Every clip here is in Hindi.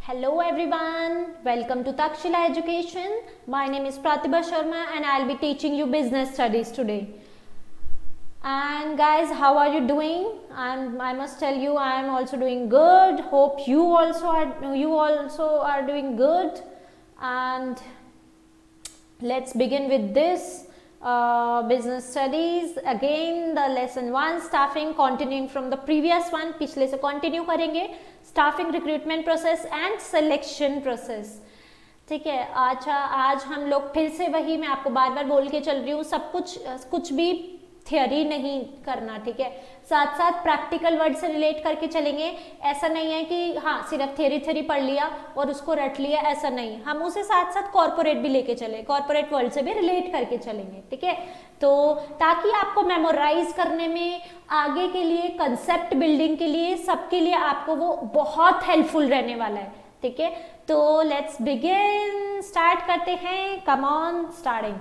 Hello everyone, welcome to Takshila Education. My name is Pratibha Sharma and I'll be teaching you business studies today. And guys, how are you doing? I must tell you I am also doing good. Hope you also are doing good. And let's begin with this business studies. Again the lesson 1 staffing, continuing from the previous one. पिछले से continue करेंगे. Staffing recruitment process and selection process. ठीक है, अच्छा आज हम लोग फिर से वही, मैं आपको बार बार बोल के चल रही हूँ, सब कुछ भी थियोरी नहीं करना. ठीक है, साथ साथ प्रैक्टिकल वर्ड से रिलेट करके चलेंगे. ऐसा नहीं है कि हाँ सिर्फ थियोरी पढ़ लिया और उसको रट लिया, ऐसा नहीं. हम उसे साथ साथ कॉर्पोरेट भी लेके चले, कॉर्पोरेट वर्ल्ड से भी रिलेट करके चलेंगे. ठीक है, तो ताकि आपको मेमोराइज करने में, आगे के लिए कंसेप्ट बिल्डिंग के लिए, सबके लिए आपको वो बहुत हेल्पफुल रहने वाला है. ठीक है, तो लेट्स बिगिन, स्टार्ट करते हैं. Come on starting.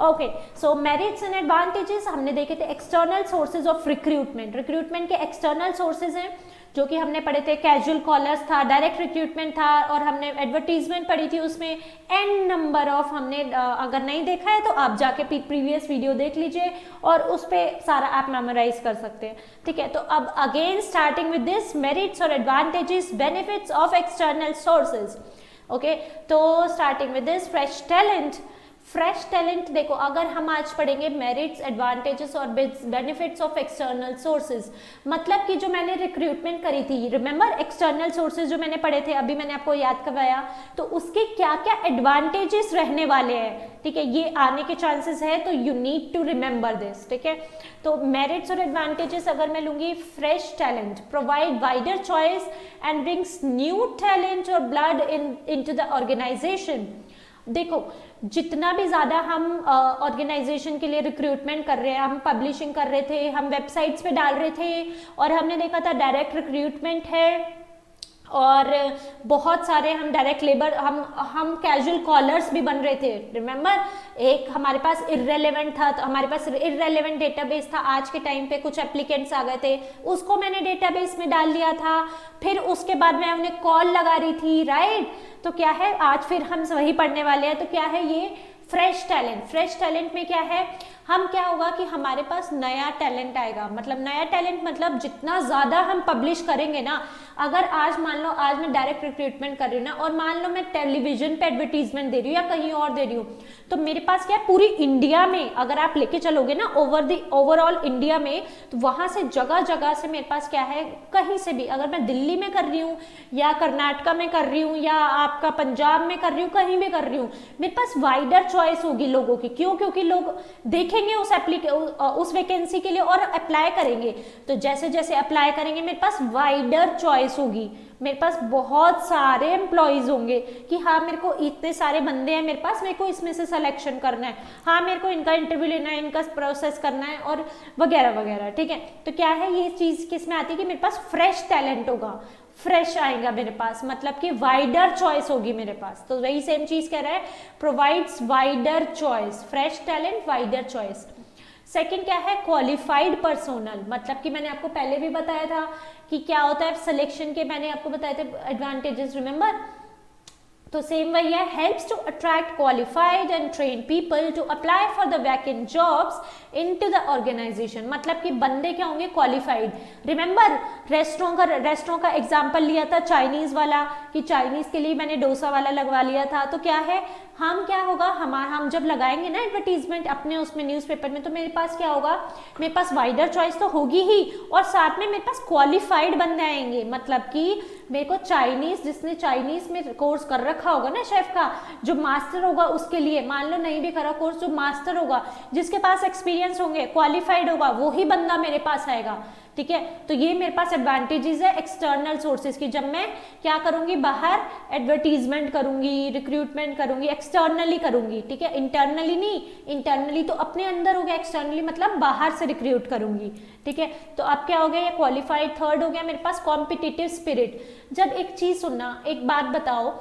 Okay, so merits and advantages हमने देखे थे. External sources of recruitment, recruitment के एक्सटर्नल सोर्सेज हैं जो कि हमने पढ़े थे. कैजुअल कॉलर्स था, डायरेक्ट रिक्रूटमेंट था, और हमने एडवर्टीजमेंट पढ़ी थी. उसमें एन नंबर ऑफ हमने, अगर नहीं देखा है तो आप जाके प्रीवियस वीडियो देख लीजिए और उस पर सारा आप मेमोराइज कर सकते हैं. ठीक है, तो अब again starting with this merits और advantages, benefits of external sources. Okay, तो starting with this fresh talent. Fresh talent देखो, अगर हम आज पढ़ेंगे मेरिट्स, एडवांटेजेस और बेनिफिट्स ऑफ एक्सटर्नल सोर्सेज, मतलब कि जो मैंने रिक्रूटमेंट करी थी, रिमेंबर एक्सटर्नल सोर्सेज जो मैंने पढ़े थे, अभी मैंने आपको याद करवाया, तो उसके क्या क्या एडवांटेजेस रहने वाले हैं. ठीक है, ये आने के चांसेस है, तो you need to remember this. ठीक है, तो मेरिट्स और एडवांटेजेस अगर मैं लूंगी, fresh talent provide wider choice and brings new talent और ब्लड इनटू द ऑर्गेनाइजेशन. देखो, जितना भी ज़्यादा हम ऑर्गेनाइजेशन के लिए रिक्रूटमेंट कर रहे हैं, हम पब्लिशिंग कर रहे थे, हम वेबसाइट्स पे डाल रहे थे, और हमने देखा था डायरेक्ट रिक्रूटमेंट है, और बहुत सारे हम डायरेक्ट लेबर, हम कैजुअल कॉलर्स भी बन रहे थे. रिमेंबर, एक हमारे पास इररेलेवेंट था, तो हमारे पास इररेलेवेंट डेटाबेस था. आज के टाइम पे कुछ एप्लीकेंट्स आ गए थे, उसको मैंने डेटाबेस में डाल दिया था, फिर उसके बाद मैं उन्हें कॉल लगा रही थी. राइट, तो क्या है, आज फिर हम वही पढ़ने वाले हैं. तो क्या है ये फ्रेश टैलेंट. फ्रेश टैलेंट में क्या है, हम क्या होगा कि हमारे पास नया टैलेंट आएगा. मतलब नया टैलेंट मतलब जितना ज़्यादा हम पब्लिश करेंगे ना, अगर आज मान लो, आज मैं डायरेक्ट रिक्रूटमेंट कर रही हूँ ना, और मान लो मैं टेलीविजन पे एडवर्टीजमेंट दे रही हूँ या कहीं और दे रही हूँ, तो मेरे पास क्या है, पूरी इंडिया में अगर आप लेके चलोगे ना, ओवरऑल इंडिया में, तो वहाँ से जगह जगह से मेरे पास क्या है, कहीं से भी, अगर मैं दिल्ली में कर रही हूँ या कर्नाटका में कर रही हूँ या आपका पंजाब में कर रही हूँ, कहीं भी कर रही हूँ, मेरे पास वाइडर चॉइस होगी लोगों की. क्यों? क्योंकि लोग देखेंगे उस वैकेंसी के लिए और अप्लाई करेंगे. तो जैसे जैसे अप्लाई करेंगे मेरे पास वाइडर चॉइस होगी, मेरे पास बहुत सारे एम्प्लॉयज होंगे कि हाँ मेरे को इतने सारे बंदे हैं मेरे पास, मेरे को इसमें से सिलेक्शन करना है, हाँ मेरे को इनका इंटरव्यू लेना है, इनका प्रोसेस करना है, और वगैरह वगैरह. ठीक है, तो क्या है, ये चीज़ किस में आती है कि मेरे पास फ्रेश टैलेंट होगा, फ्रेश आएगा मेरे पास, मतलब कि वाइडर चॉइस होगी मेरे पास. तो वही सेम चीज कह रहा है, provides wider choice, fresh talent, wider choice. Second क्या है, क्वालिफाइड पर्सोनल. मतलब कि मैंने आपको पहले भी बताया था कि क्या होता है सिलेक्शन के, मैंने आपको बताए थे एडवांटेजेस, रिमेंबर. तो सेम वही है, helps to attract qualified and train people to apply for the vacant jobs into the organization. मतलब कि बंदे क्या होंगे, क्वालिफाइड. रिमेंबर, रेस्टोरेंट का एग्जांपल लिया था, चाइनीज वाला, कि चाइनीज के लिए मैंने डोसा वाला लगवा लिया था. तो क्या है, हम क्या होगा, हम जब लगाएंगे ना एडवर्टीजमेंट अपने उसमें न्यूज़पेपर में, तो मेरे पास क्या होगा, मेरे पास वाइडर चॉइस तो होगी ही, और साथ में मेरे पास क्वालिफाइड बंदे आएंगे. मतलब कि मेरे को चाइनीज, जिसने चाइनीज में कोर्स कर रखा होगा ना शेफ का, जो मास्टर होगा उसके लिए, मान लो नहीं भी करा कोर्स, जो मास्टर होगा, जिसके पास एक्सपीरियंस होंगे, क्वालिफाइड होगा, वो ही बंदा मेरे पास आएगा. ठीक है, तो ये मेरे पास एडवांटेजेस है एक्सटर्नल सोर्सेज की. जब मैं क्या करूंगी, बाहर एडवर्टीजमेंट करूंगी, रिक्रूटमेंट करूंगी, एक्सटर्नली करूंगी. ठीक है, इंटरनली नहीं, इंटरनली तो अपने अंदर हो गया, एक्सटर्नली मतलब बाहर से रिक्रूट करूंगी. ठीक है, तो अब क्या हो गया, ये क्वालिफाइड. थर्ड हो गया मेरे पास कॉम्पिटिटिव स्पिरिट. जब एक चीज सुनना, एक बात बताओ,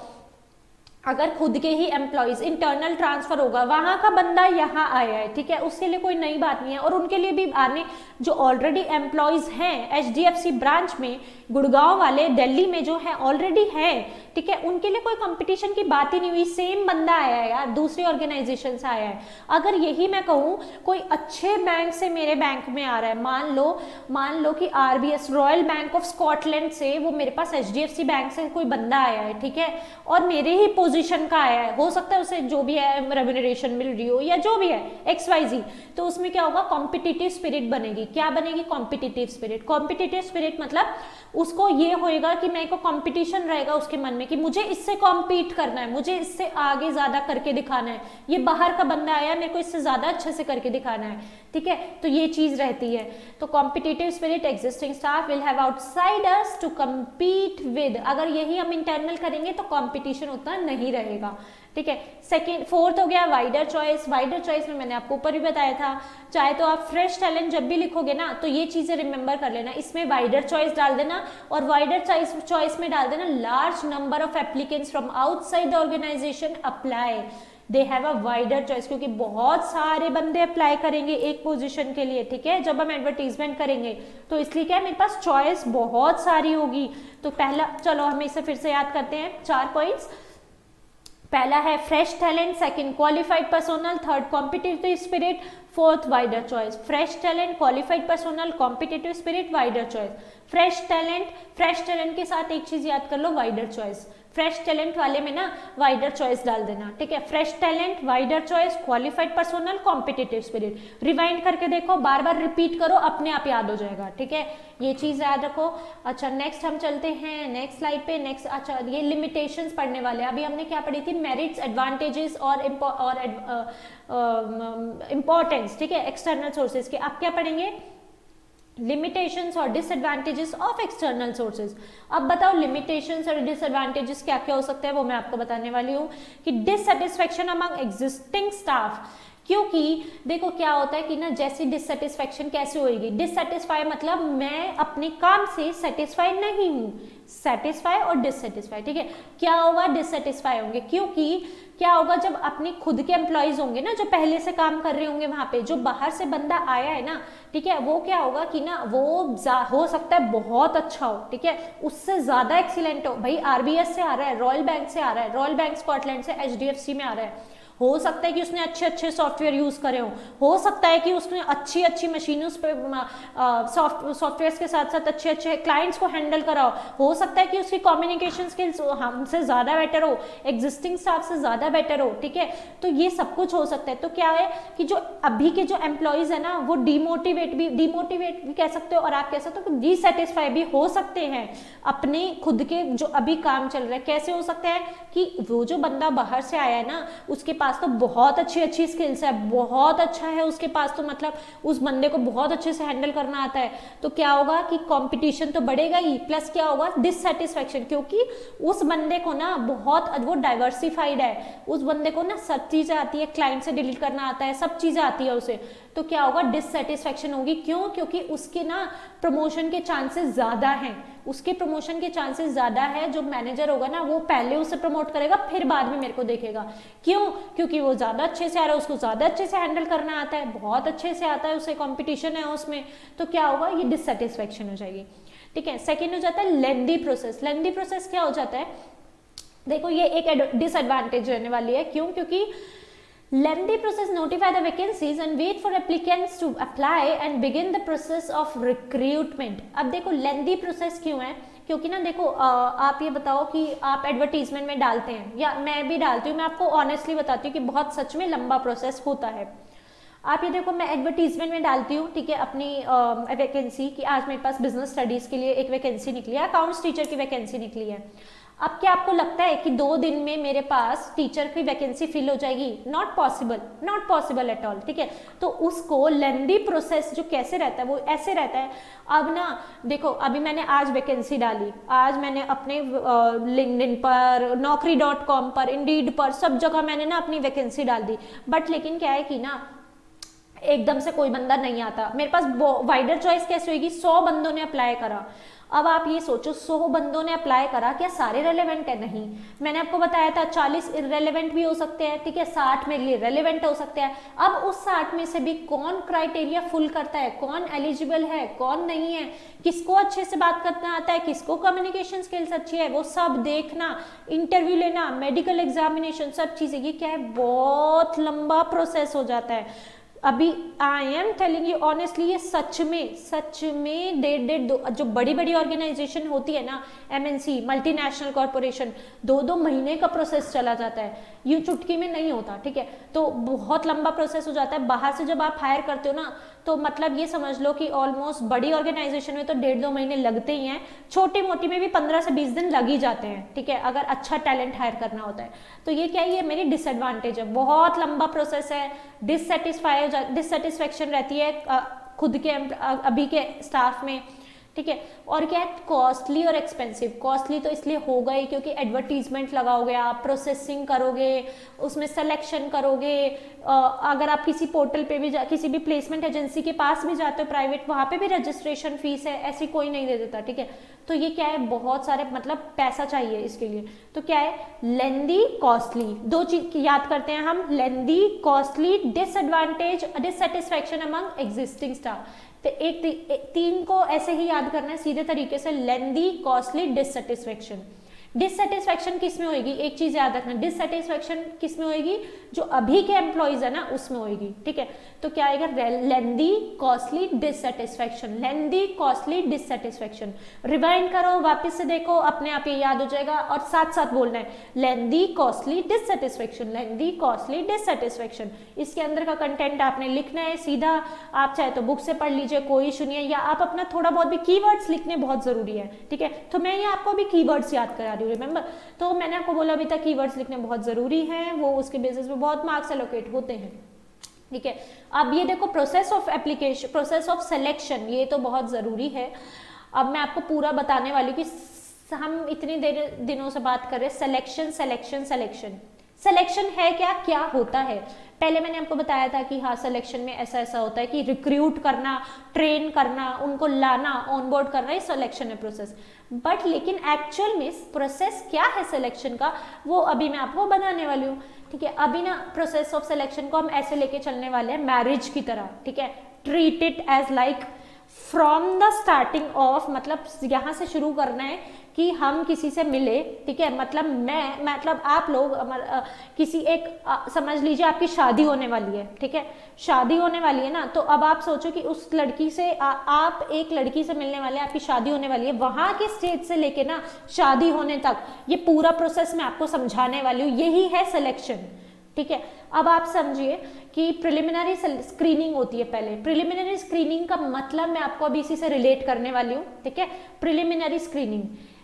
अगर खुद के ही एम्प्लॉयज इंटरनल ट्रांसफर होगा, वहां का बंदा यहाँ आया है, ठीक है, उसके लिए कोई नई बात नहीं है। और उनके लिए भी आने जो ऑलरेडी एम्प्लॉयज हैं HDFC ब्रांच में, गुड़गांव वाले दिल्ली में जो है ऑलरेडी है, ठीक है, उनके लिए कोई कंपटीशन की बात ही नहीं हुई। सेम बंदा आया है यार, दूसरी ऑर्गेनाइजेशन से आया है। अगर यही मैं कहूँ कोई अच्छे बैंक से मेरे बैंक में आ रहा है, मान लो कि RBS royal bank of Scotland से वो मेरे पास HDFC बैंक से कोई बंदा आया है, ठीक है, और मेरे ही पोजीशन का आया है, हो सकता है उसे जो भी है रेम्यूनरेशन मिल रही हो या जो भी है XYZ, तो उसमें क्या होगा, कॉम्पिटिटिव स्पिरिट बनेगी। क्या बनेगी, कॉम्पिटिटिव स्पिरिट। कॉम्पिटिटिव स्पिरिट मतलब उसको ये होएगा कि मेरे को कंपटीशन रहेगा उसके मन में कि मुझे इससे कॉम्पीट करना है, मुझे इससे आगे ज्यादा करके दिखाना है, ये बाहर का बंदा आया मेरे को इससे ज्यादा अच्छे से करके दिखाना है, ठीक है, तो ये चीज रहती है। तो competitive spirit, existing staff will have outsiders to compete with. अगर यही हम इंटरनल करेंगे तो कॉम्पिटिशन उतना नहीं रहेगा, ठीक है। सेकंड, फोर्थ हो गया वाइडर चॉइस। वाइडर चॉइस में मैंने आपको ऊपर भी बताया था, चाहे तो आप फ्रेश टैलेंट जब भी लिखोगे ना तो ये चीजें रिमेंबर कर लेना, इसमें वाइडर चॉइस डाल देना, और वाइडर चॉइस में डाल देना large number of applicants from outside the organization apply, they have a wider choice, क्योंकि बहुत सारे बंदे अप्लाई करेंगे एक पोजीशन के लिए, ठीक है, जब हम एडवर्टीजमेंट करेंगे, तो इसलिए क्या है, मेरे पास चॉइस बहुत सारी होगी। तो पहला, चलो हम इसे फिर से याद करते हैं, 4 पॉइंट्स। पहला है fresh talent, second qualified personnel, third competitive spirit, fourth wider choice. Fresh talent, qualified personnel, competitive spirit, wider choice. Fresh talent के साथ एक चीज याद कर लो, वाइडर चॉइस। फ्रेश टैलेंट वाले में ना वाइडर चॉइस डाल देना, ठीक है, fresh talent, wider choice, qualified personnel, competitive spirit. Rewind करके देखो, बार बार रिपीट करो, अपने आप याद हो जाएगा, ठीक है, ये चीज याद रखो। अच्छा, नेक्स्ट हम चलते हैं नेक्स्ट स्लाइड पे। नेक्स्ट, अच्छा, ये लिमिटेशंस पढ़ने वाले हैं। अभी हमने क्या पढ़ी थी, मेरिट्स, एडवांटेजेस और इम्पोर्टेंस, ठीक है, एक्सटर्नल सोर्सेज के। अब क्या पढ़ेंगे, लिमिटेशंस और डिसएडवांटेजेस ऑफ एक्सटर्नल सोर्सेज। अब बताओ लिमिटेशंस और डिसएडवांटेजेस क्या क्या हो सकते हैं, वो मैं आपको बताने वाली हूँ। कि डिससेटिस्फेक्शन अमंग एग्जिस्टिंग स्टाफ, क्योंकि देखो क्या होता है कि ना, जैसी डिससेटिस्फेक्शन कैसे होगी, डिससेटिस्फाई मतलब मैं अपने काम से सेटिस्फाई नहीं हूँ, सेटिस्फाई और डिससेटिस्फाई, ठीक है। क्या होगा, डिससेटिस्फाई होंगे, क्योंकि क्या होगा, जब अपने खुद के एम्प्लॉयज होंगे ना, जो पहले से काम कर रहे होंगे वहां पे, जो बाहर से बंदा आया है ना, ठीक है, वो क्या होगा कि ना, वो हो सकता है बहुत अच्छा हो, ठीक है, उससे ज्यादा एक्सीलेंट हो। भाई RBS से आ रहा है, रॉयल बैंक से आ रहा है, रॉयल बैंक स्कॉटलैंड से HDFC में आ रहा है, हो सकता है कि उसने अच्छे अच्छे सॉफ्टवेयर यूज करे हो सकता है कि उसने अच्छी अच्छी मशीनों पे सॉफ्टवेयर के साथ साथ अच्छे अच्छे क्लाइंट्स को हैंडल करा हो सकता है कि उसकी कम्युनिकेशन स्किल्स हमसे ज्यादा बेटर हो, एग्जिस्टिंग स्टाफ से ज्यादा बेटर हो, ठीक है, तो ये सब कुछ हो सकता है। तो क्या है कि जो अभी के जो एम्प्लॉयज है ना, वो डिमोटिवेट भी कह सकते हो, और आप कह सकते हो कि डिससेटिस्फाई भी हो सकते हैं अपने खुद के जो अभी काम चल रहा है। कैसे हो सकता है कि वो जो बंदा बाहर से आया है ना, उसके पास तो बहुत अच्छी स्किल्स है, बहुत अच्छा है उसके पास, तो मतलब उस बंदे को बहुत अच्छे से हैंडल करना आता है। तो क्या होगा कि कंपटीशन तो बढ़ेगा ही, प्लस क्या होगा, डिससेटिस्फेक्शन, क्योंकि उस बंदे को ना बहुत, वो डाइवर्सिफाइड है, उस बंदे को ना सब चीजें आती है, क्लाइंट से डील करना आता है, सब चीजें आती है उसे। तो क्या होगा, डिससेटिस्फेक्शन होगी। क्यों, क्योंकि उसके ना प्रमोशन के चांसेस ज्यादा हैं, उसके प्रमोशन के चांसेस ज्यादा है। जो मैनेजर होगा ना, वो पहले उसे प्रमोट करेगा, फिर बाद में मेरे को देखेगा। क्यों, क्योंकि वो ज्यादा अच्छे से आ रहा है, उसको ज्यादा अच्छे से हैंडल करना आता है, बहुत अच्छे से आता है उसे, कंपटीशन है उसमें। तो क्या होगा, ये डिससेटिस्फेक्शन हो जाएगी, ठीक है। सेकेंड हो जाता है लेंदी प्रोसेस। लेंदी प्रोसेस क्या हो जाता है, देखो ये एक डिसएडवांटेज रहने वाली है। क्यों, क्योंकि lengthy process notify the vacancies and wait for applicants to apply and begin the process of recruitment। अब देखो lengthy process क्यों है, क्योंकि ना देखो आप ये बताओ कि आप एडवर्टीजमेंट में डालते हैं, या मैं भी डालती हूँ, मैं आपको ऑनेस्टली बताती हूँ कि बहुत सच में लंबा प्रोसेस होता है। आप ये देखो, मैं एडवर्टीजमेंट में डालती हूँ, ठीक है, अपनी वैकेंसी कि आज मेरे पास बिजनेस स्टडीज के लिए एक वैकेंसी निकली है, अकाउंट्स टीचर की वैकेंसी निकली है। अब क्या आपको लगता है कि 2 दिन में मेरे पास टीचर की वैकेंसी फिल हो जाएगी? नॉट पॉसिबल एट ऑल, ठीक है। तो उसको लेंदी प्रोसेस जो कैसे रहता है, वो ऐसे रहता है। अब ना देखो, अभी मैंने आज वैकेंसी डाली, आज मैंने अपने लिंक्डइन पर, naukri.com पर, इंडीड पर, सब जगह मैंने ना अपनी वैकेंसी डाल दी। बट लेकिन क्या है कि ना एकदम से कोई बंदा नहीं आता मेरे पास। वाइडर चॉइस कैसे होगी, 100 बंदों ने अप्लाई करा, अब आप ये सोचो 100 बंदों ने अप्लाई करा, क्या सारे रेलेवेंट है? नहीं, मैंने आपको बताया था 40 इररेलेवेंट भी हो सकते हैं, ठीक है, 60 मेरे लिए रेलेवेंट हो सकते हैं। अब उस 60 में से भी कौन क्राइटेरिया फुल करता है, कौन एलिजिबल है, कौन नहीं है, किसको अच्छे से बात करना आता है, किसको कम्युनिकेशन स्किल्स अच्छी है, वो सब देखना, इंटरव्यू लेना, मेडिकल एग्जामिनेशन, सब चीजें, ये क्या है, बहुत लंबा प्रोसेस हो जाता है। अभी I am telling you honestly, ये सच में डेढ़ जो बड़ी बड़ी ऑर्गेनाइजेशन होती है ना, एमएनसी, मल्टीनेशनल कॉर्पोरेशन, 2 महीने का प्रोसेस चला जाता है, यूं चुटकी में नहीं होता, ठीक है, तो बहुत लंबा प्रोसेस हो जाता है। बाहर से जब आप हायर करते हो ना, तो मतलब ये समझ लो कि ऑलमोस्ट बड़ी ऑर्गेनाइजेशन में तो 1.5-2 महीने लगते ही हैं, छोटी मोटी में भी 15 से 20 दिन लग ही जाते हैं, ठीक है, अगर अच्छा टैलेंट हायर करना होता है। तो ये क्या है, ये मेरी डिसएडवांटेज है, बहुत लंबा प्रोसेस है, डिससेटिस्फैक्शन रहती है खुद के अभी के स्टाफ में, ठीक है। और क्या है, कॉस्टली और एक्सपेंसिव। कॉस्टली तो इसलिए होगा ही क्योंकि एडवर्टीजमेंट लगाओगे आप, प्रोसेसिंग करोगे, उसमें सिलेक्शन करोगे, अगर आप किसी पोर्टल पे भी किसी भी प्लेसमेंट एजेंसी के पास भी जाते हो प्राइवेट, वहाँ पे भी रजिस्ट्रेशन फीस है, ऐसी कोई नहीं दे देता, ठीक है। तो ये क्या है, बहुत सारे मतलब पैसा चाहिए इसके लिए। तो क्या है, लेंदी, कॉस्टली, 2 चीज याद करते हैं हम, lengthy, costly, disadvantage, dissatisfaction among existing staff. तो एक 3 को ऐसे ही याद करना है सीधे तरीके से, लेंदी, कॉस्टली, डिससेटिस्फैक्शन। डिससेटिस्फैक्शन किस में होगी, एक चीज याद रखना, डिससेटिस्फैक्शन किस में होगी, जो अभी के एम्प्लॉइज है ना उसमें होगी, ठीक है। तो क्या आएगा, लेंदी, कॉस्टली, डिससेटिस्फैक्शन, लेंदी, कॉस्टली, डिससेटिस्फैक्शन। रिवाइंड करो, वापस से देखो, अपने आप ये याद हो जाएगा, और साथ साथ बोलना है, लेंदी, कॉस्टली, डिससेटिस्फैक्शन, लेंदी, कॉस्टली, डिससेटिस्फैक्शन। इसके अंदर का कंटेंट आपने लिखना है सीधा, आप चाहे तो बुक से पढ़ लीजिए, कोई इशू नहीं है, या आप अपना थोड़ा बहुत भी कीवर्ड्स लिखने बहुत जरूरी है, ठीक है। तो मैं ये आपको भी कीवर्ड्स याद करा रही हूँ, रिमेंबर। तो मैंने आपको बोला अभी तक कीवर्ड्स लिखने बहुत जरूरी हैं, वो उसके बेसिस पे बहुत मार्क्स एलोकेट होते हैं, ठीक है। अब ये देखो, process of application, process of selection, ये तो बहुत जरूरी है। अब मैं आपको पूरा बताने वाली हूँ कि हम इतनी दिनों से बात कर रहे हैं सिलेक्शन सिलेक्शन सिलेक्शन। सिलेक्शन है क्या, क्या होता है? पहले मैंने आपको बताया था कि हाँ, सिलेक्शन में ऐसा ऐसा होता है कि रिक्रूट करना, ट्रेन करना, उनको लाना, ऑनबोर्ड करना, ये सिलेक्शन है प्रोसेस। बट लेकिन एक्चुअल में प्रोसेस क्या है सिलेक्शन का, वो अभी मैं आपको बताने वाली हूँ, ठीक है। अभी ना प्रोसेस ऑफ सिलेक्शन को हम ऐसे लेके चलने वाले हैं, मैरिज की तरह, ठीक है। Treat it as like from the starting off, मतलब यहाँ से शुरू करना है कि हम किसी से मिले, ठीक है, मतलब आप लोग किसी एक समझ लीजिए आपकी शादी होने वाली है, ठीक है, शादी होने वाली है ना, तो अब आप सोचो कि उस लड़की से आप एक लड़की से मिलने वाले हैं, आपकी शादी होने वाली है, वहां के स्टेज से लेके ना शादी होने तक ये पूरा प्रोसेस मैं आपको समझाने वाली हूँ, यही है सिलेक्शन, ठीक है। अब आप समझिए कि प्रिलिमिनरी स्क्रीनिंग होती है पहले। प्रिलिमिनरी स्क्रीनिंग का मतलब मैं आपको अभी इसी से रिलेट करने वाली हूँ, ठीक है। Preliminary screening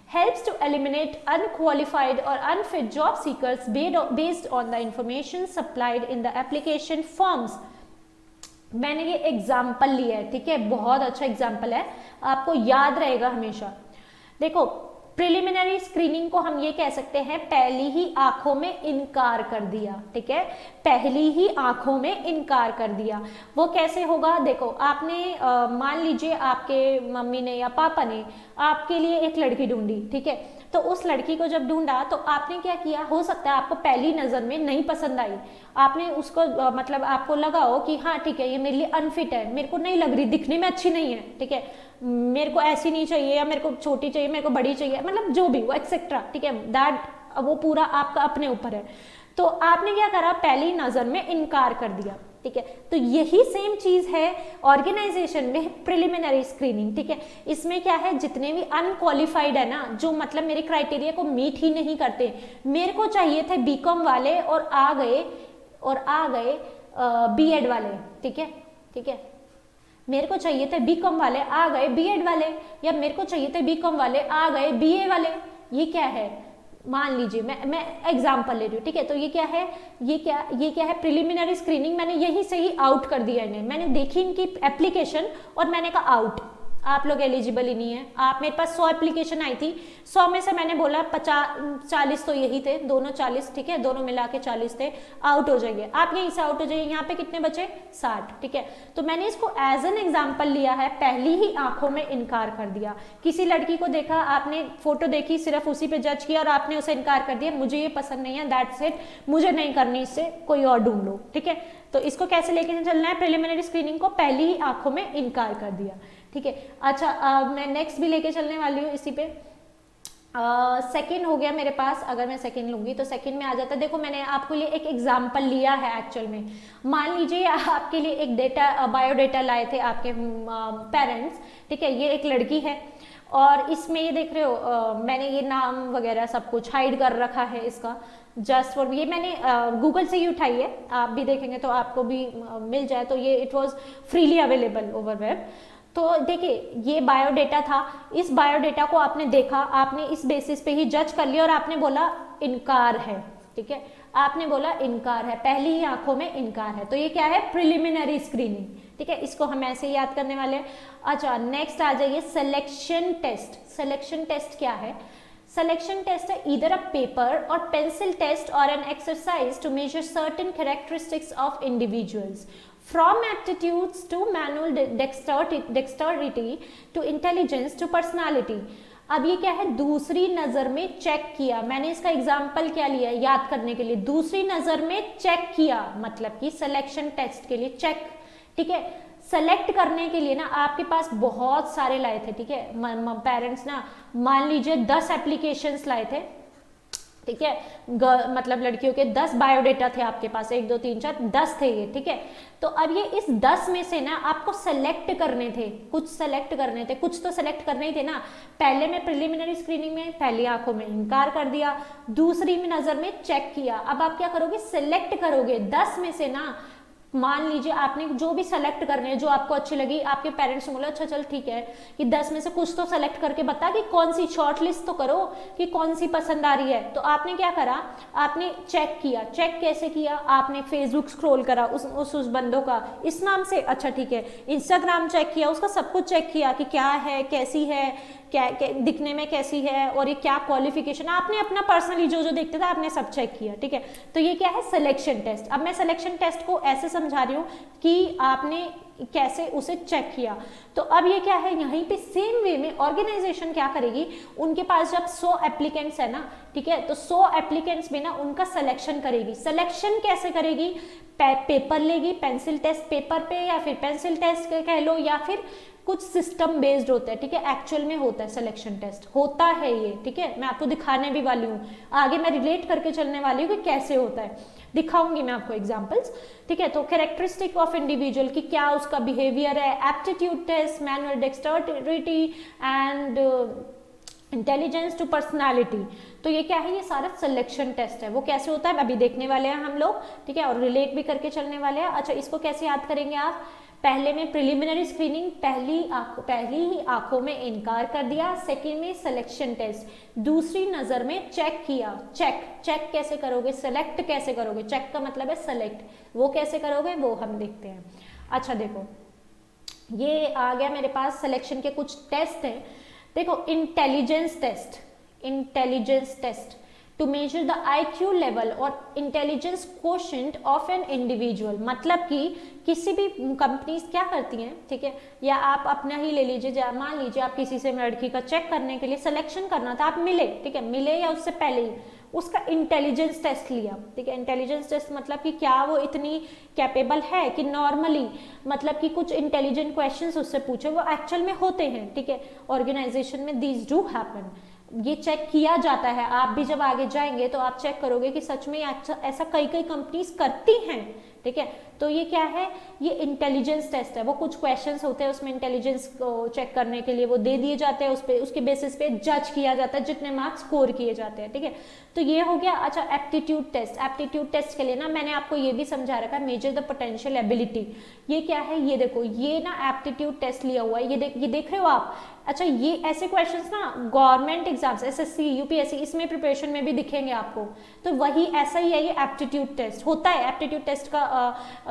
helps to eliminate unqualified or unfit job seekers based on the information supplied in the application forms। मैंने ये एग्जाम्पल लिया है, ठीक है, बहुत अच्छा एग्जाम्पल है, आपको याद रहेगा हमेशा। देखो, प्रिलिमिनरी स्क्रीनिंग को हम ये कह सकते हैं, पहली ही आंखों में इनकार कर दिया, ठीक है, पहली ही आंखों में इनकार कर दिया। वो कैसे होगा, देखो, आपने मान लीजिए आपके मम्मी ने या पापा ने आपके लिए एक लड़की ढूंढी, ठीक है, तो उस लड़की को जब ढूंढा तो आपने क्या किया, हो सकता है आपको पहली नजर में नहीं पसंद आई, आपने उसको मतलब आपको लगा हो कि हाँ ठीक है, ये मेरे लिए अनफिट है, मेरे को नहीं लग रही, दिखने में अच्छी नहीं है, ठीक है, मेरे को ऐसी नहीं चाहिए, या मेरे को छोटी चाहिए, मेरे को बड़ी चाहिए, मतलब जो भी वो एक्सेट्रा, ठीक है, दैट वो पूरा आपका अपने ऊपर है। तो आपने क्या करा, पहली नजर में इनकार कर दिया, ठीक है। तो यही सेम चीज है ऑर्गेनाइजेशन में प्रिलिमिनरी स्क्रीनिंग, ठीक है। इसमें क्या है, जितने भी अनक्वालिफाइड है ना, जो मतलब मेरे क्राइटेरिया को मीट ही नहीं करते, मेरे को चाहिए थे बीकॉम वाले और आ गए बीएड वाले, ठीक है, ठीक है, मेरे को चाहिए थे बीकॉम वाले आ गए बीएड वाले, या मेरे को चाहिए थे बीकॉम वाले आ गए बीए वाले। ये क्या है, मान लीजिए मैं एग्जांपल ले रही हूँ, ठीक है। तो ये क्या है, ये क्या है, प्रिलिमिनरी स्क्रीनिंग मैंने यहीं से ही आउट कर दिया इन्हें, मैंने देखी इनकी एप्लीकेशन और मैंने कहा आउट, आप लोग एलिजिबल ही नहीं है। आप, मेरे पास 100 एप्लीकेशन आई थी, 100 में से मैंने बोला 40 तो यही थे, दोनों 40, ठीक है, दोनों मिला के 40 थे, आउट हो जाइए। आप यहीं से आउट हो जाइए। यहाँ पे कितने बचे? 60, ठीक है। तो मैंने इसको एज एन एग्जाम्पल लिया है, पहली ही आंखों में इनकार कर दिया। किसी लड़की को देखा, आपने फोटो देखी, सिर्फ उसी पे जज किया और आपने उसे इनकार कर दिया, मुझे ये पसंद नहीं है, दैट्स इट, मुझे नहीं करनी, इससे कोई और ढूंढ लो, ठीक है। तो इसको कैसे लेके चलना है? प्रिलिमिनरी स्क्रीनिंग को पहली ही आंखों में इनकार कर दिया, ठीक है। अच्छा, मैं नेक्स्ट भी लेके चलने वाली हूँ इसी पे। सेकंड हो गया मेरे पास, अगर मैं सेकंड लूंगी तो सेकंड में आ जाता है। देखो मैंने आपके लिए एक एग्जांपल लिया है एक्चुअल में। मान लीजिए आपके लिए एक डेटा, बायोडेटा लाए थे आपके पेरेंट्स, ठीक है। ये एक लड़की है और इसमें ये देख रहे हो, मैंने ये नाम वगैरह सब कुछ हाइड कर रखा है इसका, जस्ट फॉर, ये मैंने गूगल से ही उठाई है, आप भी देखेंगे तो आपको भी मिल जाए, तो ये it was freely available over web. तो देखिए ये बायोडेटा था, इस बायोडेटा को आपने देखा, आपने इस बेसिस पे ही जज कर लिया और आपने बोला इनकार है, ठीक है, आपने बोला इनकार है, पहली ही आंखों में इनकार है। तो ये क्या है? प्रिलिमिनरी स्क्रीनिंग, ठीक है। इसको हम ऐसे ही याद करने वाले हैं। अच्छा, नेक्स्ट आ जाइए सिलेक्शन टेस्ट। सिलेक्शन टेस्ट क्या है? Selection test है either a paper or pencil test or an exercise to measure certain characteristics of individuals, from aptitudes to manual dexterity to intelligence to personality। अब ये क्या है? दूसरी नजर में चेक किया। मैंने इसका एग्जाम्पल क्या लिया याद करने के लिए? दूसरी नजर में चेक किया, मतलब कि सिलेक्शन टेस्ट के लिए चेक, ठीक है। सेलेक्ट करने के लिए ना आपके पास बहुत सारे लाए थे, ठीक है। पेरेंट्स ना मान लीजिए 10 एप्लीकेशंस लाए थे, ठीक है, मतलब लड़कियों के 10 बायोडेटा थे आपके पास, 1 2 3 4 10 थे ये, ठीक है। तो अब ये इस 10 में से ना आपको सेलेक्ट करने थे, कुछ सेलेक्ट करने थे, कुछ तो सेलेक्ट करने ही थे ना। पहले में प्रिलिमिनरी स्क्रीनिंग में पहली आंखों में इनकार कर दिया, दूसरी में नजर में चेक किया। अब आप क्या करोगे? सेलेक्ट करोगे 10 में से ना, मान लीजिए आपने जो भी सेलेक्ट करने हैं, जो आपको अच्छी लगी, आपके पेरेंट्स ने बोला अच्छा चल ठीक है कि 10 में से कुछ तो सेलेक्ट करके बता कि कौन सी, शॉर्ट लिस्ट तो करो कि कौन सी पसंद आ रही है। तो आपने क्या करा? आपने चेक किया। चेक कैसे किया? आपने फेसबुक स्क्रॉल करा उस बंदों का इस नाम से, अच्छा ठीक है, इंस्टाग्राम चेक किया, उसका सब कुछ चेक किया कि क्या है, कैसी है, क्या दिखने में कैसी है और ये क्या क्वालिफिकेशन, आपने अपना पर्सनली जो जो देखते थे आपने सब चेक किया, ठीक है। तो ये क्या है? Selection test. अब मैं सिलेक्शन टेस्ट को ऐसे समझा रही हूँ कि आपने कैसे उसे चेक किया। तो अब ये क्या है? यहीं पे सेम वे में ऑर्गेनाइजेशन क्या करेगी, उनके पास जब 100 एप्लीकेंट्स है ना, ठीक है, तो 100 एप्लीकेंट्स में ना उनका सिलेक्शन करेगी। सिलेक्शन कैसे करेगी? पेपर लेगी, पेंसिल टेस्ट पेपर पे या फिर पेंसिल टेस्ट कह लो, या फिर कुछ सिस्टम बेस्ड होता है, ठीक है, एक्चुअल में होता है सिलेक्शन टेस्ट, होता है ये, ठीक है। मैं आपको दिखाने भी वाली हूँ, आगे मैं रिलेट करके चलने वाली हूँ कि कैसे होता है, दिखाऊंगी मैं आपको एग्जांपल्स, ठीक है। तो कैरेक्टरिस्टिक ऑफ इंडिविजुअल की क्या उसका बिहेवियर है, aptitude test, manual dexterity and intelligence to personality. तो ये क्या है? ये सारा सिलेक्शन टेस्ट है। वो कैसे होता है अभी देखने वाले हैं हम लोग, ठीक है, और रिलेट भी करके चलने वाले हैं। अच्छा, इसको कैसे याद करेंगे आप? पहले में प्रिलिमिनरी स्क्रीनिंग, पहली ही आंखों में इनकार कर दिया। सेकंड में सिलेक्शन टेस्ट, दूसरी नजर में चेक किया। चेक कैसे करोगे? सेलेक्ट कैसे करोगे? चेक का मतलब है सेलेक्ट, वो कैसे करोगे वो हम देखते हैं। अच्छा देखो, ये आ गया मेरे पास सिलेक्शन के कुछ टेस्ट हैं। देखो, intelligence test to measure the IQ level और intelligence quotient of an individual. मतलब कि किसी भी कंपनीज क्या करती हैं, ठीक है, या आप अपना ही ले लीजिए, मान लीजिए आप किसी से लड़की का चेक करने के लिए सिलेक्शन करना था, आप मिले, ठीक है, मिले या उससे पहले ही उसका इंटेलिजेंस टेस्ट लिया, ठीक है। इंटेलिजेंस टेस्ट मतलब कि क्या वो इतनी कैपेबल है कि नॉर्मली, मतलब कि कुछ इंटेलिजेंट क्वेश्चंस उससे पूछे, वो एक्चुअल में होते हैं, ठीक है। ऑर्गेनाइजेशन में दीज डू हैपन, ये चेक किया जाता है। आप भी जब आगे जाएंगे तो आप चेक करोगे कि सच में ऐसा कई कंपनीज करती हैं, ठीक है। तो ये क्या है? ये इंटेलिजेंस टेस्ट है। वो कुछ क्वेश्चंस होते हैं उसमें इंटेलिजेंस को चेक करने के लिए वो दे दिए जाते हैं, उसके बेसिस पे जज किया जाता है, जितने मार्क्स स्कोर किए जाते हैं, ठीक है। तो ये हो गया। अच्छा, एप्टीट्यूड टेस्ट के लिए ना मैंने आपको ये भी समझा रखा है, मेजर द पोटेंशियल एबिलिटी। ये क्या है? ये देखो, ये ना एप्टीट्यूड टेस्ट लिया हुआ है, ये देख रहे हो आप। अच्छा, ये ऐसे क्वेश्चंस ना गवर्नमेंट एग्जाम्स, SSC UPSC, इसमें प्रिपरेशन में भी दिखेंगे आपको। तो वही ऐसा ही है, ये एप्टीट्यूड टेस्ट होता है। एप्टीट्यूड टेस्ट का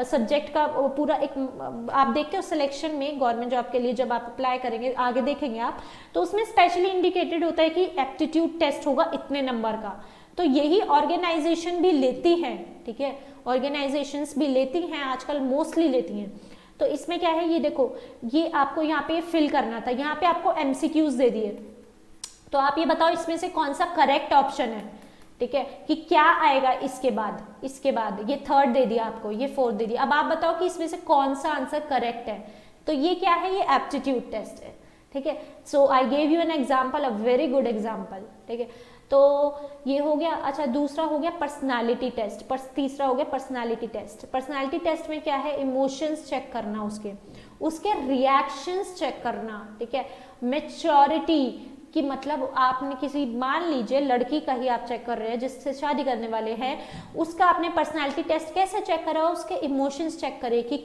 सब्जेक्ट का पूरा एक आप देखते हो सिलेक्शन में गवर्नमेंट जॉब के लिए जब आप अप्लाई करेंगे, आगे देखेंगे आप, तो उसमें स्पेशली इंडिकेटेड होता है कि एप्टीट्यूड टेस्ट होगा इतने नंबर का। तो यही ऑर्गेनाइजेशन भी लेती है, ठीक है, ऑर्गेनाइजेशंस भी लेती हैं आजकल, मोस्टली लेती हैं। तो इसमें क्या है, ये देखो, ये आपको यहाँ पे फिल करना था, यहाँ पे आपको एमसीक्यूज दे दिए, तो आप ये बताओ इसमें से कौन सा करेक्ट ऑप्शन है, ठीक है, कि क्या आएगा इसके बाद ये थर्ड दे दिया आपको, ये फोर्थ दे दिया, अब आप बताओ कि इसमें से कौन सा आंसर करेक्ट है। तो ये क्या है, ये एप्टीट्यूड टेस्ट है, ठीक है। So I gave you an example, a very good example, ठीक है। तो ये हो गया। अच्छा, दूसरा हो गया पर्सनालिटी टेस्ट, तीसरा हो गया पर्सनालिटी टेस्ट। पर्सनालिटी टेस्ट में क्या है, इमोशंस चेक करना, उसके रिएक्शंस चेक करना, ठीक है। मैच्योरिटी कि मतलब आपने किसी, मान लीजिए लड़की का ही आप चेक कर रहे हैं जिससे शादी करने वाले हैं, उसका आपने पर्सनालिटी टेस्ट कैसे चेक करा, उसके इमोशंस चेक करे कि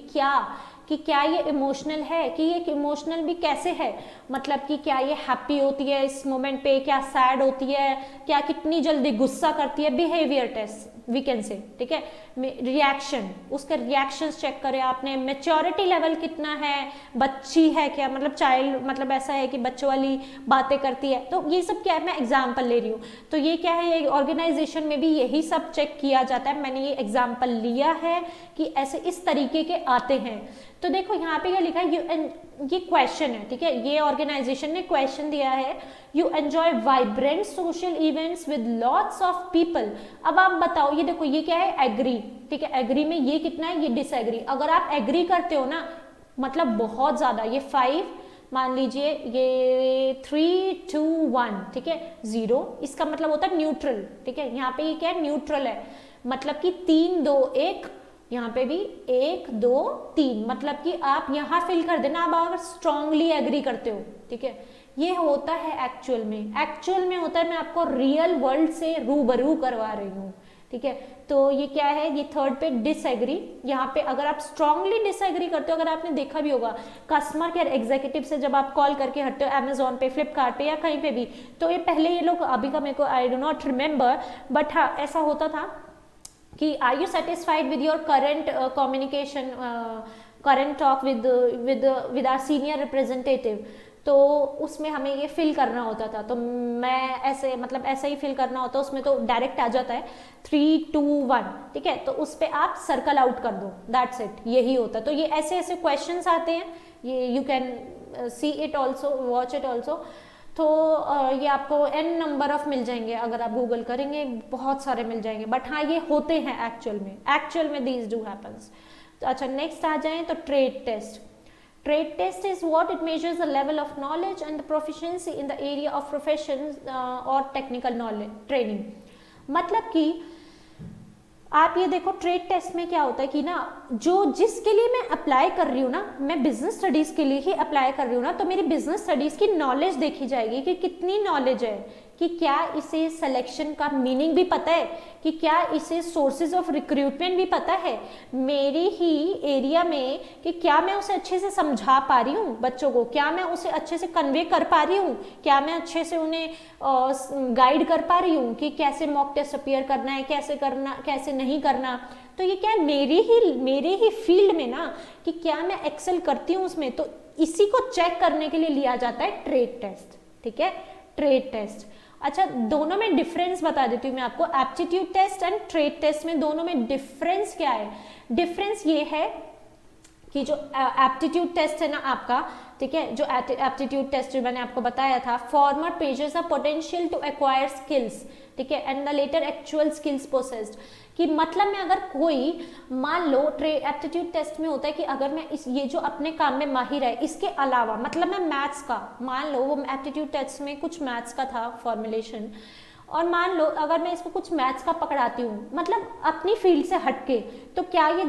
क्या ये इमोशनल है, कि ये इमोशनल भी कैसे है, मतलब कि क्या ये हैप्पी होती है इस मोमेंट पे, क्या सैड होती है, क्या कितनी जल्दी गुस्सा करती है, behaviour test we can say, ठीक है। रिएक्शन, उसके रिएक्शंस चेक करें आपने, मैच्योरिटी लेवल कितना है, बच्ची है क्या, मतलब चाइल्ड, मतलब ऐसा है कि बच्चों वाली बातें करती है। तो ये सब क्या है, मैं एग्जाम्पल ले रही हूँ। तो ये क्या है, ऑर्गेनाइजेशन में भी यही सब चेक किया जाता है। मैंने ये एग्जाम्पल लिया है कि ऐसे इस तरीके के आते हैं। तो देखो यहाँ पे क्या लिखा है, ये क्वेश्चन है, ठीक है, ये ऑर्गेनाइजेशन ने क्वेश्चन दिया है, you enjoy vibrant social events with lots of people. अब आप बताओ, ये देखो, ये क्या है, एग्री, ठीक है, एग्री में ये कितना है, ये डिसएग्री। अगर आप एग्री करते हो ना, मतलब बहुत ज्यादा, ये 5, मान लीजिए ये 3 2 1, ठीक है, 0, इसका मतलब होता है न्यूट्रल, ठीक है। यहाँ पे ये क्या है, न्यूट्रल है, मतलब कि 3 2 1, यहाँ पे भी 1 2 3, मतलब कि आप यहाँ फिल कर देना, आप अगर स्ट्रांगली एग्री करते हो, ठीक है। ये होता है एक्चुअल में होता है, मैं आपको रियल वर्ल्ड से रूबरू करवा रही हूँ, ठीक है। तो ये क्या है, ये थर्ड पे डिसएग्री। यहाँ पे अगर आप स्ट्रांगली डिसएग्री करते हो, अगर आपने देखा भी होगा कस्टमर केयर एग्जीक्यूटिव से जब आप कॉल करके हटते हो, अमेजोन पे, फ्लिपकार्ट पे या कहीं पे भी, तो ये पहले ये लोग, अभी का मेरे को I do not remember, but हाँ ऐसा होता था कि are you satisfied with your current communication, current talk with our senior representative. तो उसमें हमें ये फिल करना होता था, तो मैं ऐसे, मतलब ऐसे ही फिल करना होता है, उसमें तो डायरेक्ट आ जाता है 3 2 1, ठीक है। तो उस पर आप सर्कल आउट कर दो, दैट्स इट, यही होता है। तो ये ऐसे ऐसे क्वेश्चंस आते हैं, ये you can see it also, watch it also. तो ये आपको n नंबर ऑफ मिल जाएंगे, अगर आप गूगल करेंगे बहुत सारे मिल जाएंगे, बट हाँ ये होते हैं एक्चुअल में दीज डू हैपन्स। तो अच्छा, नेक्स्ट आ जाएं तो trade test. Trade test is what it measures the level of knowledge and the proficiency in the area of professions or technical knowledge training। मतलब कि आप ये देखो, ट्रेड टेस्ट में क्या होता है कि ना, जो जिसके लिए मैं अप्लाई कर रही हूँ ना, मैं बिजनेस स्टडीज के लिए ही अप्लाई कर रही हूँ ना, तो मेरी बिजनेस स्टडीज की नॉलेज देखी जाएगी कि कितनी नॉलेज है, कि क्या इसे सिलेक्शन का मीनिंग भी पता है, कि क्या इसे सोर्सेज ऑफ रिक्रूटमेंट भी पता है मेरी ही एरिया में, कि क्या मैं उसे अच्छे से समझा पा रही हूँ बच्चों को, क्या मैं उसे अच्छे से कन्वे कर पा रही हूँ, क्या मैं अच्छे से उन्हें गाइड कर पा रही हूँ कि कैसे मॉक टेस्ट अपीयर करना है, कैसे करना, कैसे नहीं करना। तो ये क्या है, मेरे ही फील्ड में ना, कि क्या मैं एक्सेल करती हूँ उसमें, तो इसी को चेक करने के लिए लिया जाता है ट्रेड टेस्ट, ठीक है, ट्रेड टेस्ट। अच्छा, दोनों में डिफरेंस बता देती हूँ मैं आपको, aptitude test and trade test में दोनों में डिफरेंस क्या है। डिफरेंस ये है कि जो एप्टीट्यूड टेस्ट है ना आपका, ठीक है, जो एप्टीट्यूड टेस्ट जो मैंने आपको बताया था, former pages a potential to acquire skills, ठीक है, and the latter actual skills possessed. कि मतलब में अगर कोई, मान लो एप्टीट्यूड टेस्ट में होता है कि अगर मैं ये जो अपने काम में माहिर है, इसके अलावा, मतलब मैं मैथ्स का, मान लो वो एप्टीट्यूड टेस्ट में कुछ मैथ्स का था फॉर्मुलेशन, और मान लो अगर मैं इसको कुछ मैथ्स का पकड़ाती हूँ, मतलब अपनी फील्ड से हटके, तो क्या ये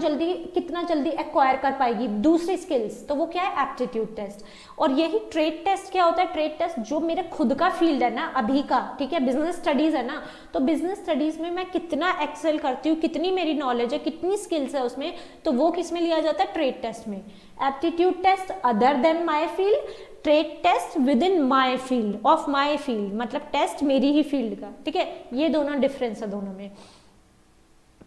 कितना जल्दी एक्वायर कर पाएगी दूसरी स्किल्स, तो वो क्या है, एप्टीट्यूड टेस्ट। और यही ट्रेड टेस्ट क्या होता है, ट्रेड टेस्ट जो मेरे खुद का फील्ड है ना अभी का, ठीक है, बिजनेस स्टडीज है ना, तो बिजनेस स्टडीज में मैं कितना एक्सेल करती हूँ, कितनी मेरी नॉलेज है, कितनी स्किल्स है उसमें, तो वो किस में लिया जाता है, ट्रेड टेस्ट में। Aptitude test other than my field, trade test within my field, of my field, मतलब टेस्ट मेरी ही फील्ड का, ठीक है। ये दोनों डिफरेंस है दोनों में।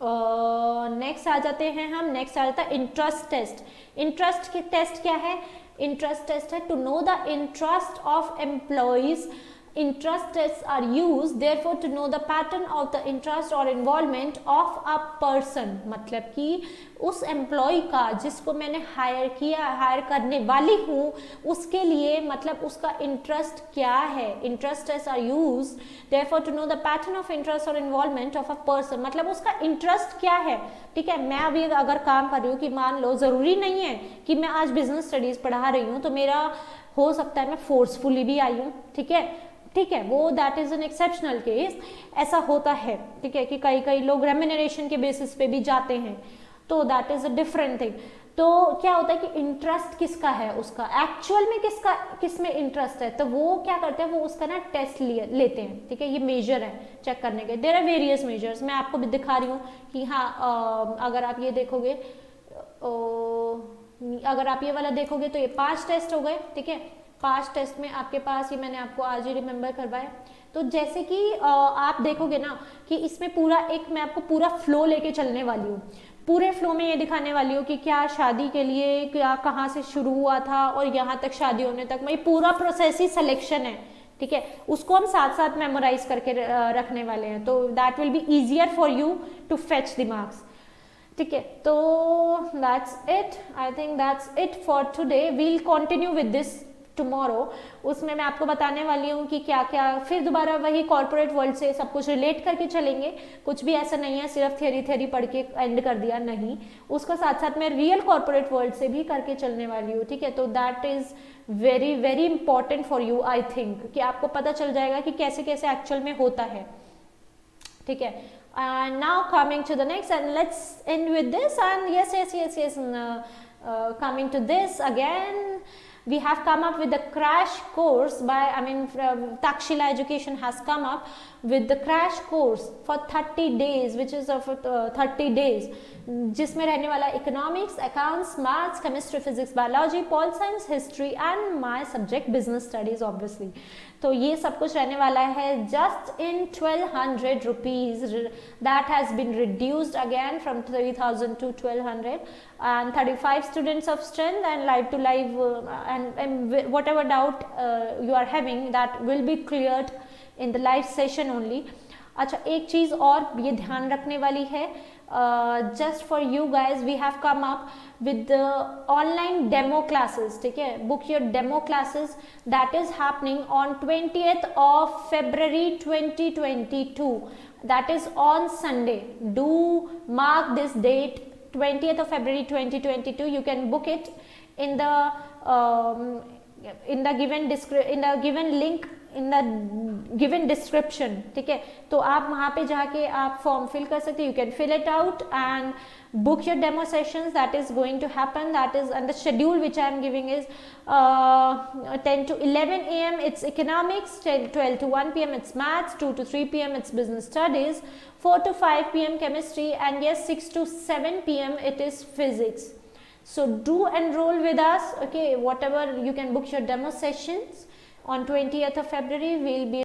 नेक्स्ट आ जाते हैं हम, नेक्स्ट आ जाता है इंटरेस्ट टेस्ट। इंटरेस्ट की टेस्ट क्या है? इंटरेस्ट टेस्ट है to know the interest of employees. Interest tests are used therefore to know the pattern of the interest or involvement of a person। मतलब कि उस एम्प्लॉय का जिसको मैंने हायर करने वाली हूँ उसके लिए मतलब उसका इंटरेस्ट क्या है। Interest test are used therefore to know the pattern of interest or involvement of a person। मतलब उसका इंटरेस्ट क्या है। ठीक है, मैं अभी अगर काम कर रही हूँ कि मान लो ज़रूरी नहीं है कि मैं आज बिजनेस स्टडीज़ पढ़ा रही हूँ तो मेरा हो सकता है मैं फोर्सफुली भी आई हूँ। ठीक है, वो that is an exceptional case, ऐसा होता है। ठीक है, कि कई लोग रेम्यूनरेशन के बेसिस पे भी जाते हैं, तो that is a different thing. तो क्या होता है कि इंटरेस्ट किसका है, उसका एक्चुअल में किस में इंटरेस्ट है, तो वो क्या करते हैं, वो उसका ना टेस्ट लेते हैं। ठीक है, ये मेजर है चेक करने के। देयर आर वेरियस मेजर्स, मैं आपको भी दिखा रही हूँ कि हाँ अगर आप ये देखोगे, अगर आप ये वाला देखोगे तो ये 5 टेस्ट हो गए। ठीक है, 5 टेस्ट में आपके पास, ये मैंने आपको आज ही रिमेंबर करवाया। तो जैसे कि आप देखोगे ना कि इसमें पूरा एक मैं आपको पूरा फ्लो लेके चलने वाली हूँ। पूरे फ्लो में ये दिखाने वाली हूँ कि क्या शादी के लिए क्या कहाँ से शुरू हुआ था और यहाँ तक शादी होने तक मैं पूरा प्रोसेस ही सिलेक्शन है। ठीक है, उसको हम साथ साथ मेमोराइज करके रखने वाले हैं, तो that will be easier for you to fetch the marks. ठीक है, तो that's it, I think that's it for today. We'll continue with this tomorrow. उसमें मैं आपको बताने वाली हूँ कि क्या क्या, फिर दोबारा वही कॉर्पोरेट वर्ल्ड से सब कुछ रिलेट करके चलेंगे। कुछ भी ऐसा नहीं है सिर्फ थ्योरी पढ़ के एंड कर दिया, नहीं, उसका साथ साथ मैं रियल कॉर्पोरेट वर्ल्ड से भी करके चलने वाली हूँ। ठीक है, तो that is very very important for you, I think, कि आपको पता चल जाएगा कि कैसे कैसे एक्चुअल में होता है। ठीक है, now coming to the next, and let's end with this, and yes, coming to this again, we have come up with the crash course by, Takshila Education has come up with the crash course for 30 days, which is of 30 days, जिसमें रहने वाला economics, accounts, maths, chemistry, physics, biology, pol science, history and my subject business studies obviously. तो ये सब कुछ रहने वाला है just in 1200 rupees, that has been reduced again from 3000 to 1200, and 35 students of strength, and live to live, and whatever doubt you are having that will be cleared in the live session only। अच्छा, एक चीज़ और ये ध्यान रखने वाली है, just for you guys we have come up with the online demo classes। ठीक है, book your demo classes, that is happening on 20th of February 2022, that is on Sunday। Do mark this date, 20th of February 2022, you can book it in the given link in the given description। ठीक है, तो आप वहाँ पे जाके आप फॉर्म फिल कर सकते, you can fill it out and book your demo sessions, that is going to happen, that is, and the schedule which I am giving is 10 to 11 am it's economics, 12 to 1 pm it's maths, 2 to 3 pm it's business studies, 4 to 5 pm chemistry, and yes, 6 to 7 pm it is physics। So do enroll with us, okay, whatever, you can book your demo sessions on 20th of February, we'll be